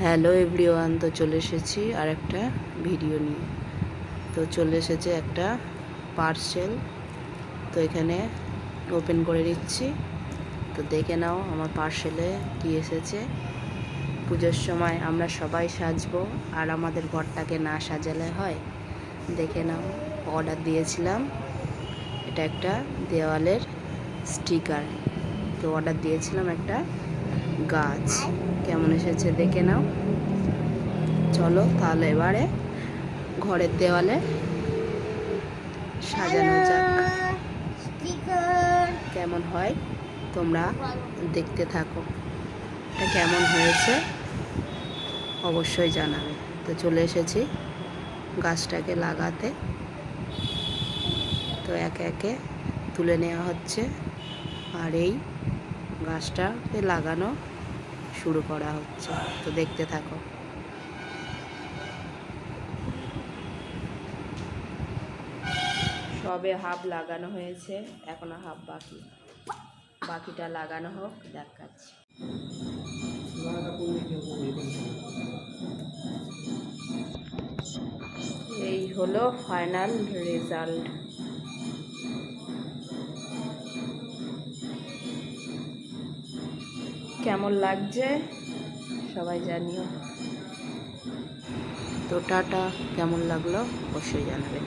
Hello everyone, তো চলে এসেছি আর একটা ভিডিও নিয়ে। তো চলে এসেছে একটা পার্সেল, তো এখানে ওপেন করে দিচ্ছি। তো দেখে নাও আমার পার্সেলে কি এসেছে। পুজোর সময় আমরা সবাই সাজবো, আর আমাদের ঘরটাকে না সাজালে হয়। দেখে নাও, অর্ডার দিয়েছিলাম, এটা একটা দেওয়ালের স্টিকার। তো অর্ডার দিয়েছিলাম একটা গাছ, কেমন এসেছে দেখে নাও। চলো তাহলে এবারে ঘরের দেওয়ালে সাজানো যাক, কেমন হয় তোমরা দেখতে থাকো। এটা কেমন হয়েছে অবশ্যই জানাবে। তো চলে এসেছি গাছটাকে লাগাতে। তো একে একে তুলে নেওয়া হচ্ছে, আর এই গাছটাকে লাগানো শুরু করা হচ্ছে। তো দেখতে থাকো। সবে হাফ লাগানো হয়েছে, এখনো হাফ বাকি, বাকিটা লাগানো হোক, দেখাচ্ছি। এই হলো ফাইনাল রেজাল্ট। কেমন লাগছে সবাই জানিও। তো টাটা, কেমন লাগলো অবশ্যই জানাবেন।